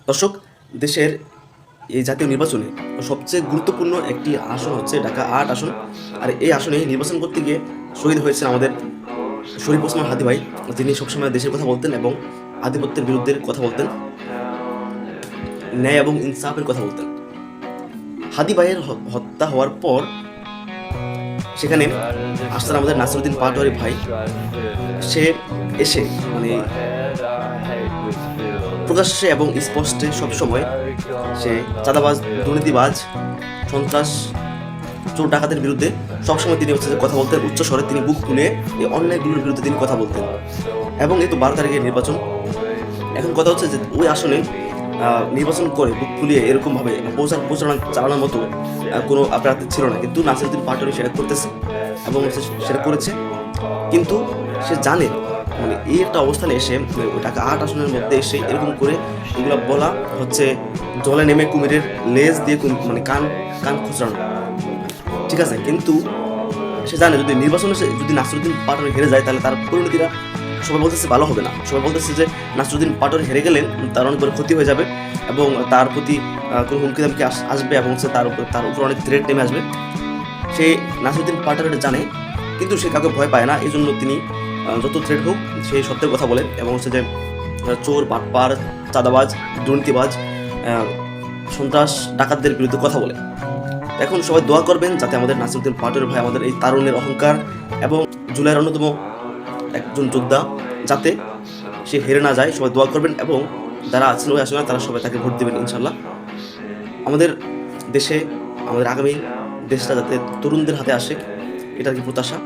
দর্শক, দেশের এই জাতীয় নির্বাচনে সবচেয়ে গুরুত্বপূর্ণ একটি আসন হচ্ছে ঢাকা ৮ আসন। আর এই আসনে নির্বাচন করতে গিয়ে শহীদ হয়েছেন আমাদের শরীফ ওসমান হাদী ভাই, যিনি সবসময় দেশের কথা বলতেন এবং আধিপত্যের বিরুদ্ধে কথা বলতেন, ন্যায় এবং ইনসাফের কথা বলতেন। হাদী ভাইয়ের হত্যা হওয়ার পর সেখানে আসতেন আমাদের নাসিরুদ্দিন পাটোয়ারি ভাই। সে এসে মানে প্রকাশ্যে এবং স্পষ্টে সবসময় সে চাঁদাবাজ, দুর্নীতিবাজ, সন্ত্রাস, চোর ডাকাতের বিরুদ্ধে সবসময় তিনি হচ্ছে কথা বলতেন উচ্চ স্বরে। তিনি বুক ফুলে এই অন্যায়গুলোর বিরুদ্ধে তিনি কথা বলতেন। এবং এই তো 12 তারিখের নির্বাচন। এখন কথা হচ্ছে যে ওই আসনে নির্বাচন করে বুক ফুলিয়ে এরকমভাবে প্রচারণা চালানোর মতো কোনো প্রার্থী ছিল না, কিন্তু নাসিরুদ্দিন পাটোয়ারি সেটা করতেছে এবং সেটা করেছে। কিন্তু সে জানে মানে এই একটা অবস্থানে এসে ঢাকা ৮ আসনের মধ্যে এসে এরকম করে এগুলো বলা হচ্ছে জলে নেমে কুমিরের লেজ দিয়ে মানে কান কান খুচরানো, ঠিক আছে। কিন্তু সে জানে যদি নির্বাচনে যদি নাসিরুদ্দিন পাটোয়ারি হেরে যায় তাহলে তার পরিণতিরা সবাই বলতেছে ভালো হবে না। সবাই বলতেছে যে নাসিরুদ্দিন পাটোয়ারি হেরে গেলেন তার অনেক বড় ক্ষতি হয়ে যাবে এবং তার প্রতি কোনো হুমকি দামকি আসবে এবং তার উপর অনেক থ্রেট নেমে আসবে। সে নাসিরুদ্দিন পাটোয়ারি জানে, কিন্তু সে কাউকে ভয় পায় না। এই জন্য তিনি যত থ্রেট হোক সেই সত্যের কথা বলেন এবং হচ্ছে যে চোর, বাটপার, চাঁদাবাজ, দুর্নীতিবাজ, সন্ত্রাস, ডাকাতদের বিরুদ্ধে কথা বলে। এখন সবাই দোয়া করবেন যাতে আমাদের নাসিরুদ্দিন পাটোয়ারি ভাই, আমাদের এই তারুণ্যের অহংকার এবং জুলাইয়ের অন্যতম একজন যোদ্ধা, যাতে সে হেরে না যায়। সবাই দোয়া করবেন এবং যারা আছেন ওই আসলে তারা সবাই তাকে ভোট দেবেন ইনশাল্লাহ। আমাদের দেশে আমাদের আগামী দেশটা যাতে তরুণদের হাতে আসে, এটা কি প্রত্যাশা।